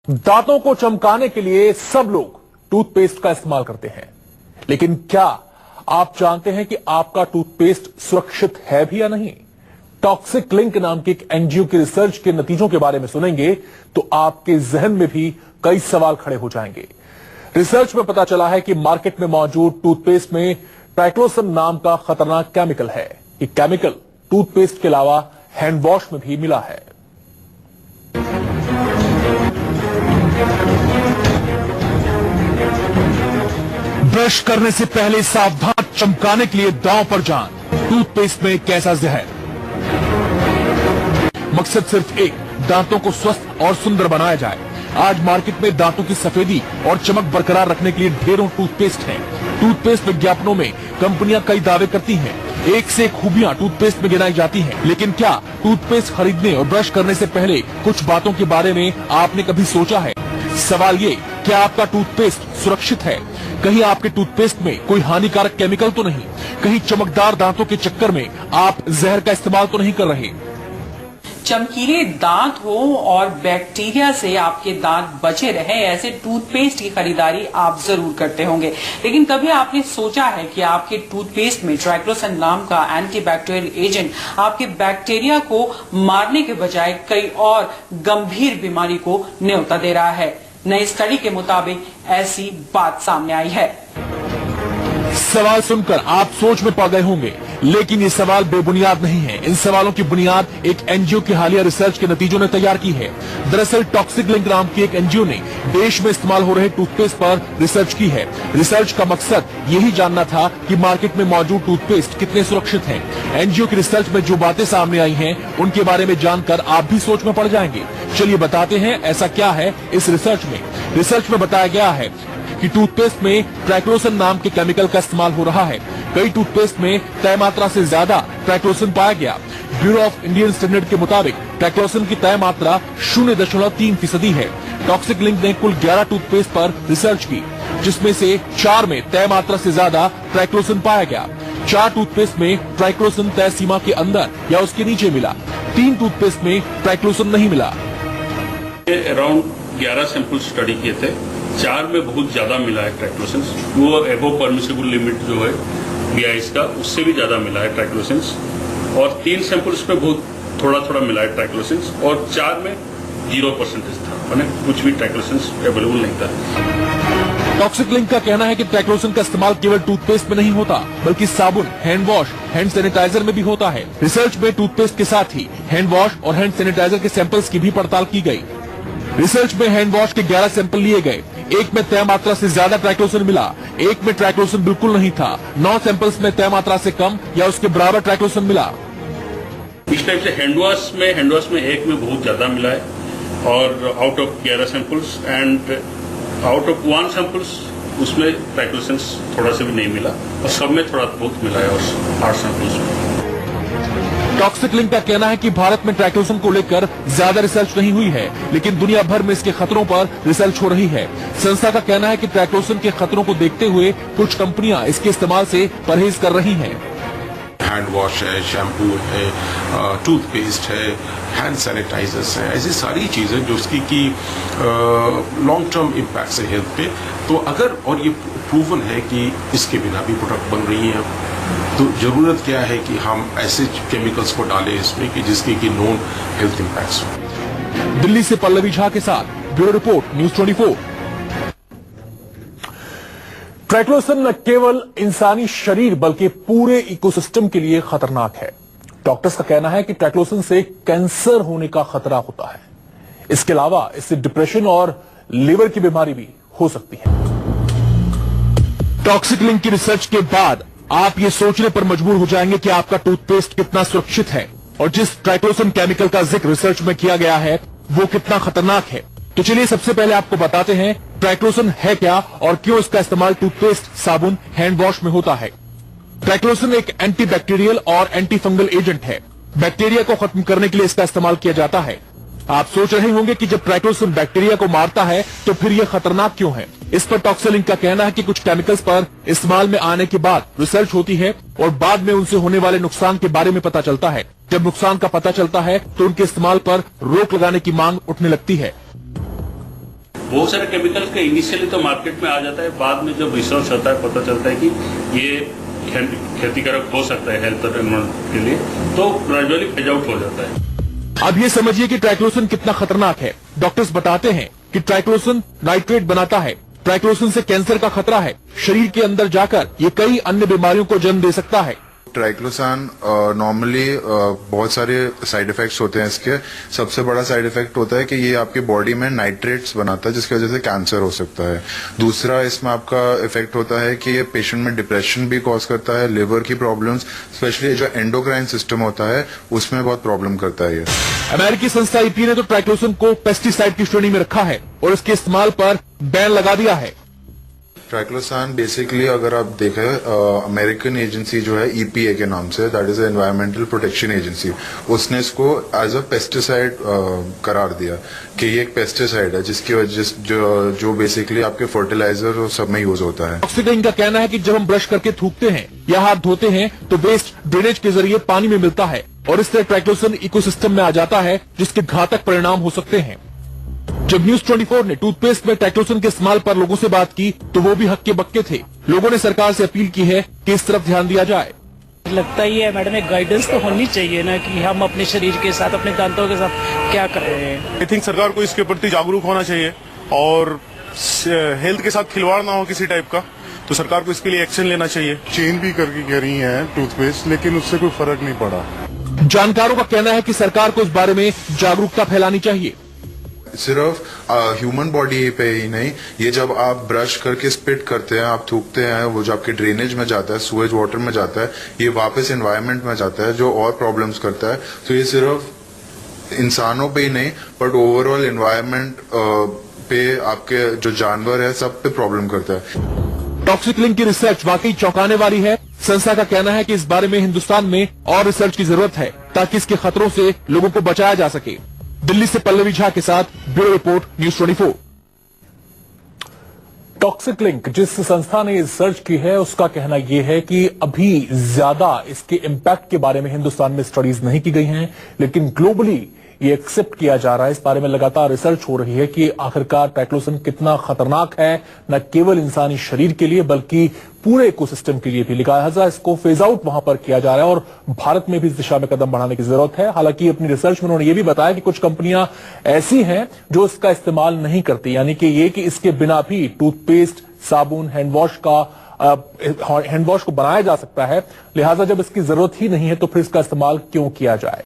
दांतों को चमकाने के लिए सब लोग टूथपेस्ट का इस्तेमाल करते हैं, लेकिन क्या आप जानते हैं कि आपका टूथपेस्ट सुरक्षित है भी या नहीं? टॉक्सिक लिंक नाम के एक एनजीओ की रिसर्च के नतीजों के बारे में सुनेंगे तो आपके जहन में भी कई सवाल खड़े हो जाएंगे। रिसर्च में पता चला है कि मार्केट में मौजूद टूथपेस्ट में ट्राइक्लोसन नाम का खतरनाक केमिकल है। ये केमिकल टूथपेस्ट के अलावा हैंड वॉश में भी मिला है। ब्रश करने से पहले सावधान, चमकाने के लिए दांव पर जान। टूथपेस्ट में कैसा जहर? मकसद सिर्फ एक, दांतों को स्वस्थ और सुंदर बनाया जाए। आज मार्केट में दांतों की सफेदी और चमक बरकरार रखने के लिए ढेरों टूथपेस्ट हैं। टूथपेस्ट विज्ञापनों में कंपनियां कई दावे करती हैं, एक से एक खूबियां टूथपेस्ट में गिनाई जाती हैं, लेकिन क्या टूथपेस्ट खरीदने और ब्रश करने से पहले कुछ बातों के बारे में आपने कभी सोचा है? सवाल ये, क्या आपका टूथपेस्ट सुरक्षित है? कहीं आपके टूथपेस्ट में कोई हानिकारक केमिकल तो नहीं? कहीं चमकदार दांतों के चक्कर में आप जहर का इस्तेमाल तो नहीं कर रहे? चमकीले दांत हो और बैक्टीरिया से आपके दांत बचे रहे, ऐसे टूथपेस्ट की खरीदारी आप जरूर करते होंगे। लेकिन कभी आपने सोचा है कि आपके टूथपेस्ट में ट्राइक्लोसन नाम का एंटीबैक्टीरियल एजेंट आपके बैक्टीरिया को मारने के बजाय कई और गंभीर बीमारी को न्योता दे रहा है? नई स्टडी के मुताबिक ऐसी बात सामने आई है। सवाल सुनकर आप सोच में पड़ गए होंगे, लेकिन ये सवाल बेबुनियाद नहीं है। इन सवालों की बुनियाद एक एनजीओ की हालिया रिसर्च के नतीजों ने तैयार की है। दरअसल टॉक्सिक लिंक नाम की एक एनजीओ ने देश में इस्तेमाल हो रहे टूथपेस्ट पर रिसर्च की है। रिसर्च का मकसद यही जानना था कि मार्केट में मौजूद टूथपेस्ट कितने सुरक्षित हैं। एनजीओ की रिसर्च में जो बातें सामने आई हैं, उनके बारे में जानकर आप भी सोच में पड़ जाएंगे। चलिए बताते हैं ऐसा क्या है इस रिसर्च में। रिसर्च में बताया गया है कि टूथपेस्ट में ट्राइक्लोसन नाम के केमिकल का इस्तेमाल हो रहा है। कई टूथपेस्ट में तय मात्रा से ज्यादा ट्राइक्लोसन पाया गया। ब्यूरो ऑफ इंडियन स्टैंडर्ड के मुताबिक ट्राइक्लोसन की तय मात्रा 0.3% है। टॉक्सिक लिंक ने कुल 11 टूथपेस्ट पर रिसर्च की, जिसमें से 4 में तय मात्रा से ज्यादा ट्राइक्लोसन पाया गया। 4 टूथपेस्ट में ट्राइक्लोसन तय सीमा के अंदर या उसके नीचे मिला। 3 टूथपेस्ट में ट्राइक्लोसन नहीं मिला। अराउंड 11 सैंपल स्टडी किए थे, 4 में बहुत ज्यादा मिला है ट्राइक्लोसन। वो एबो परमिसिबल लिमिट जो है BIS का, उससे भी ज्यादा मिला है ट्राइक्लोसन। और 3 सैंपल्स पे बहुत थोड़ा थोड़ा मिला है ट्राइक्लोसन, और 4 में 0% था, मैंने कुछ भी ट्राइक्लोसन अवेलेबल नहीं था। टॉक्सिक लिंक का कहना है कि ट्राइक्लोसन का इस्तेमाल केवल टूथपेस्ट में नहीं होता, बल्कि साबुन, हैंड वॉश, हैंड सैनिटाइजर में भी होता है। रिसर्च में टूथपेस्ट के साथ ही हैंड वॉश और हैंड सैनिटाइजर के सैंपल्स की भी पड़ताल की गई। रिसर्च में हैंड वॉश के 11 सैंपल लिए गए। एक में तय मात्रा से ज्यादा ट्राइक्लोसन मिला, एक में ट्राइक्लोसन बिल्कुल नहीं था। 9 सैंपल्स में तय मात्रा से कम या उसके बराबर ट्राइक्लोसन मिला। इस टाइप से हैंड वॉश में एक में बहुत ज्यादा मिला है, और out of 11 samples and out of 1 samples उसमें ट्राइक्लोसन थोड़ा सा भी नहीं मिला, और सब में थोड़ा बहुत मिला है, और 8 सैंपल्स में। टॉक्सिक लिंक का कहना है कि भारत में ट्राइक्लोसन को लेकर ज्यादा रिसर्च नहीं हुई है, लेकिन दुनिया भर में इसके खतरों पर रिसर्च हो रही है। संस्था का कहना है कि ट्राइक्लोसन के खतरों को देखते हुए कुछ कंपनियां इसके इस्तेमाल से परहेज कर रही हैं। हैंड वॉश है, शैम्पू है, टूथपेस्ट है, हैंड सैनिटाइजर्स हैं, ऐसी सारी चीजें जो उसकी की लॉन्ग टर्म इम्पैक्ट है हेल्थ पे। तो अगर, और ये प्रूवन है कि इसके बिना भी प्रोडक्ट बन रही हैं, तो जरूरत क्या है कि हम ऐसे केमिकल्स को डालें इसमें कि जिसके की नोन हेल्थ इम्पैक्ट्स हो। दिल्ली से पल्लवी झा के साथ ब्यूरो रिपोर्ट, न्यूज़ 24। ट्राइक्लोसन न केवल इंसानी शरीर बल्कि पूरे इकोसिस्टम के लिए खतरनाक है। डॉक्टर्स का कहना है कि ट्राइक्लोसन से कैंसर होने का खतरा होता है। इसके अलावा इससे डिप्रेशन और लिवर की बीमारी भी हो सकती है। टॉक्सिक लिंक की रिसर्च के बाद आप ये सोचने पर मजबूर हो जाएंगे कि आपका टूथपेस्ट कितना सुरक्षित है और जिस ट्राइक्लोसन केमिकल का जिक्र रिसर्च में किया गया है वो कितना खतरनाक है। तो चलिए सबसे पहले आपको बताते हैं ट्राइक्लोसन है क्या और क्यों इसका इस्तेमाल टूथपेस्ट, साबुन, हैंड वॉश में होता है। ट्राइक्लोसन एक एंटीबैक्टीरियल और एंटी फंगल एजेंट है। बैक्टीरिया को खत्म करने के लिए इसका इस्तेमाल किया जाता है। आप सोच रहे होंगे कि जब ट्राइक्लोसन बैक्टीरिया को मारता है तो फिर यह खतरनाक क्यों है। इस पर टॉक्सिक लिंक का कहना है कि कुछ केमिकल्स पर इस्तेमाल में आने के बाद रिसर्च होती है और बाद में उनसे होने वाले नुकसान के बारे में पता चलता है। जब नुकसान का पता चलता है तो उनके इस्तेमाल पर रोक लगाने की मांग उठने लगती है। बहुत सारे केमिकल के इनिशियली तो मार्केट में आ जाता है, बाद में जब रिसर्च होता है पता चलता है कि ये क्षतिकारक हो सकता है हेल्थ और एनवायरमेंट के लिए, तो ग्रेजुअली फेज आउट हो जाता है। अब ये समझिए कि ट्राइक्लोसन कितना खतरनाक है। डॉक्टर्स बताते हैं कि ट्राइक्लोसन नाइट्रेट बनाता है। ट्राइक्लोसन से कैंसर का खतरा है। शरीर के अंदर जाकर ये कई अन्य बीमारियों को जन्म दे सकता है। ट्राइक्लोसान नॉर्मली बहुत सारे साइड इफेक्ट्स होते हैं इसके। सबसे बड़ा साइड इफेक्ट होता है कि ये आपके बॉडी में नाइट्रेट्स बनाता है, जिसकी वजह से कैंसर हो सकता है। दूसरा इसमें आपका इफेक्ट होता है कि ये पेशेंट में डिप्रेशन भी कॉज करता है, लिवर की प्रॉब्लम्स, स्पेशली जो एंडोक्राइन सिस्टम होता है उसमें बहुत प्रॉब्लम करता है ये। अमेरिकी संस्था EPA ने तो ट्राइक्लोसन को पेस्टिसाइड की श्रेणी में रखा है और इसके इस्तेमाल पर बैन लगा दिया है। ट्राइक्लोसान बेसिकली अगर आप देखें, अमेरिकन एजेंसी जो है EPA के नाम से, that is environmental protection agency, उसने इसको एज अ पेस्टिसाइड करार दिया कि ये एक पेस्टिसाइड है जिसकी वजह जो बेसिकली आपके फर्टिलाइजर और सब में यूज होता है। टॉक्सिक लिंक का कहना है कि जब हम ब्रश करके थूकते हैं या हाथ धोते हैं तो वेस्ट ड्रेनेज के जरिए पानी में मिलता है और इस तरह ट्राइक्लोसन इकोसिस्टम में आ जाता है, जिसके घातक परिणाम हो सकते हैं। जब न्यूज 24 ने टूथपेस्ट में ट्राइक्लोसन के इस्तेमाल पर लोगों से बात की तो वो भी हक्के बक्के थे। लोगों ने सरकार से अपील की है कि इस तरफ ध्यान दिया जाए। लगता ही है मैडम, एक गाइडेंस तो होनी चाहिए ना कि हम अपने शरीर के साथ, अपने दांतों के साथ क्या कर रहे हैं। आई थिंक सरकार को इसके प्रति जागरूक होना चाहिए और हेल्थ के साथ खिलवाड़ ना हो किसी टाइप का, तो सरकार को इसके लिए एक्शन लेना चाहिए। चेंज भी करके कह रही है टूथपेस्ट, लेकिन उससे कोई फर्क नहीं पड़ा। जानकारों का कहना है कि सरकार को इस बारे में जागरूकता फैलानी चाहिए। सिर्फ ह्यूमन बॉडी पे ही नहीं, ये जब आप ब्रश करके स्पिट करते हैं, आप थूकते हैं, वो जो आपके ड्रेनेज में जाता है, सुएज वाटर में जाता है, ये वापस एनवायरनमेंट में जाता है जो और प्रॉब्लम्स करता है। तो ये सिर्फ इंसानों पे ही नहीं बट ओवरऑल एनवायरनमेंट पे, आपके जो जानवर है सब पे प्रॉब्लम करता है। टॉक्सिक लिंक की रिसर्च वाकई चौंकाने वाली है। संस्था का कहना है कि इस बारे में हिंदुस्तान में और रिसर्च की जरूरत है ताकि इसके खतरों से लोगों को बचाया जा सके। दिल्ली से पल्लवी झा के साथ bureau report, news 24। Toxic link जिस संस्था ने रिसर्च की है उसका कहना यह है कि अभी ज्यादा इसके इम्पैक्ट के बारे में हिंदुस्तान में स्टडीज नहीं की गई हैं, लेकिन ग्लोबली ये एक्सेप्ट किया जा रहा है। इस बारे में लगातार रिसर्च हो रही है कि आखिरकार ट्राइक्लोसन कितना खतरनाक है, न केवल इंसानी शरीर के लिए बल्कि पूरे इकोसिस्टम के लिए भी। लिहाजा इसको फेज आउट वहां पर किया जा रहा है और भारत में भी इस दिशा में कदम बढ़ाने की जरूरत है। हालांकि अपनी रिसर्च में उन्होंने ये भी बताया कि कुछ कंपनियां ऐसी हैं जो इसका इस्तेमाल नहीं करती, यानी कि ये कि इसके बिना भी टूथपेस्ट, साबुन, हैंडवॉश को बनाया जा सकता है। लिहाजा जब इसकी जरूरत ही नहीं है तो फिर इसका इस्तेमाल क्यों किया जाए।